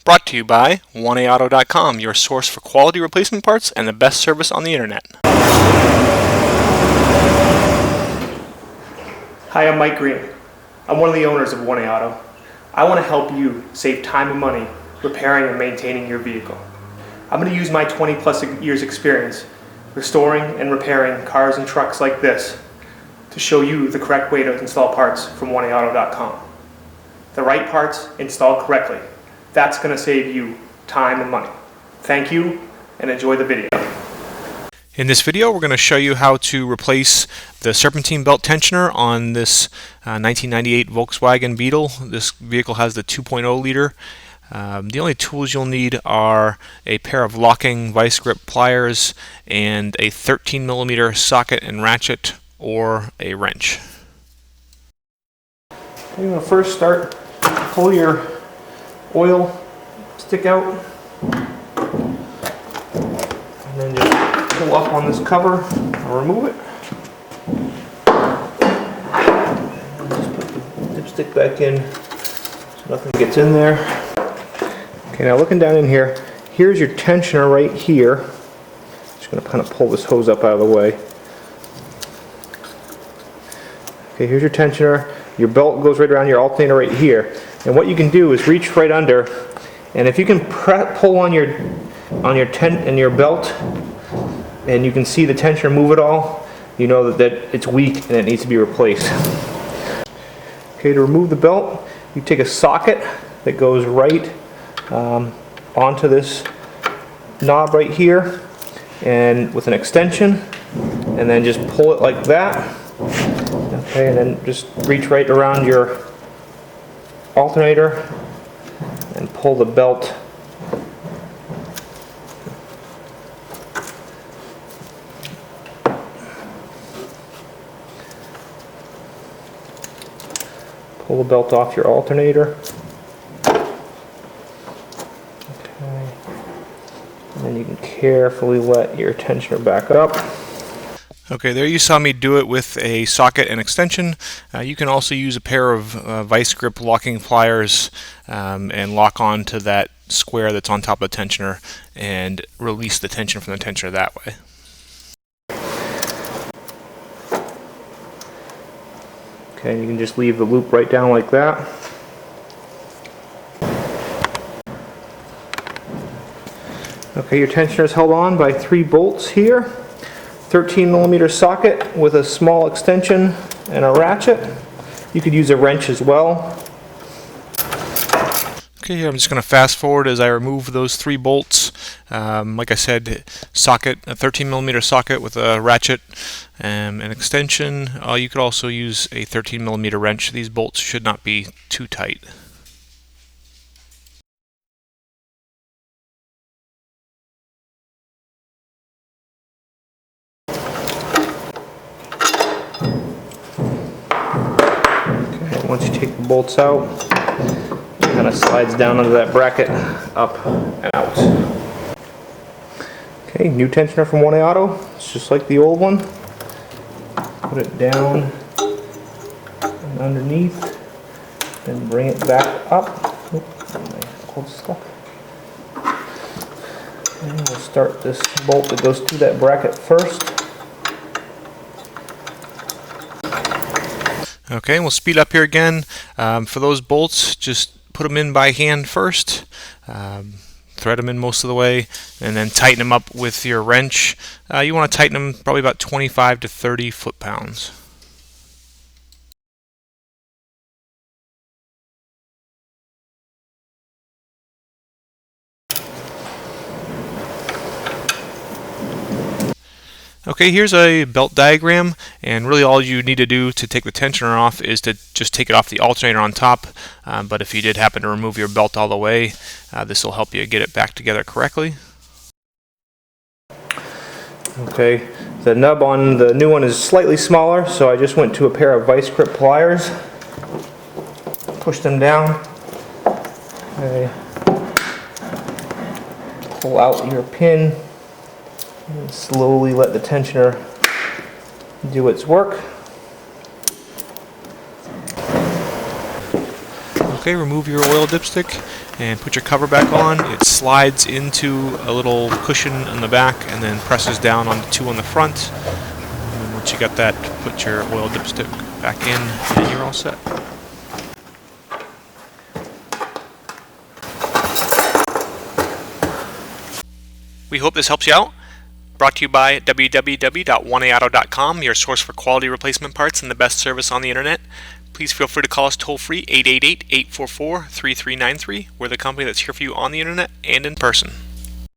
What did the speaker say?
Brought to you by 1AAuto.com, your source for quality replacement parts and the best service on the internet. Hi, I'm Mike Green. I'm one of the owners of 1A Auto. I want to help you save time and money repairing and maintaining your vehicle. I'm going to use my 20+ years experience restoring and repairing cars and trucks like this to show you the correct way to install parts from 1AAuto.com. The right parts installed correctly. That's going to save you time and money. Thank you and enjoy the video. In this video, we're going to show you how to replace the Serpentine belt tensioner on this 1998 Volkswagen Beetle. This vehicle has the 2.0 liter. The only tools you'll need are a pair of locking vice grip pliers and a 13mm socket and ratchet or a wrench. You're going to first start, pull your oil stick out and then just pull up on this cover and remove it. And just put the dipstick back in so nothing gets in there. Okay, now looking down in here, here's your tensioner right here. Just going to kind of pull this hose up out of the way. Okay, here's your tensioner. Your belt goes right around your alternator right here. And what you can do is reach right under, and if you can pull on your belt, and you can see the tensioner move at all, you know that it's weak and it needs to be replaced. Okay, to remove the belt, you take a socket that goes right onto this knob right here, and with an extension, and then just pull it like that. Okay, and then just reach right around your alternator and pull the belt off your alternator. Okay. And then you can carefully let your tensioner back up. Okay, there you saw me do it with a socket and extension. You can also use a pair of vice grip locking pliers and lock on to that square that's on top of the tensioner and release the tension from the tensioner that way. Okay, you can just leave the loop right down like that. Okay, your tensioner is held on by 3 bolts here. 13mm socket with a small extension and a ratchet. You could use a wrench as well. Okay, here I'm just going to fast forward as I remove those 3 bolts. Like I said, socket, a 13mm socket with a ratchet and an extension. You could also use a 13mm wrench. These bolts should not be too tight. Once you take the bolts out, it kind of slides down under that bracket, up and out. Okay, new tensioner from 1A Auto. It's just like the old one. Put it down and underneath, then bring it back up. Oops, my cord stuck. And we'll start this bolt that goes through that bracket first. Okay, we'll speed up here again. For those bolts, just put them in by hand first. Thread them in most of the way, and then tighten them up with your wrench. You want to tighten them probably about 25 to 30 foot-pounds. Okay, here's a belt diagram, and really all you need to do to take the tensioner off is to just take it off the alternator on top, but if you did happen to remove your belt all the way, this will help you get it back together correctly. Okay, the nub on the new one is slightly smaller, so I just went to a pair of vice grip pliers, push them down, okay. Pull out your pin, and slowly let the tensioner do its work. Okay, remove your oil dipstick and put your cover back on. It slides into a little cushion in the back and then presses down on the two on the front. And then once you got that, put your oil dipstick back in and you're all set. We hope this helps you out. Brought to you by www.1aauto.com, your source for quality replacement parts and the best service on the internet. Please feel free to call us toll-free 888-844-3393. We're the company that's here for you on the internet and in person.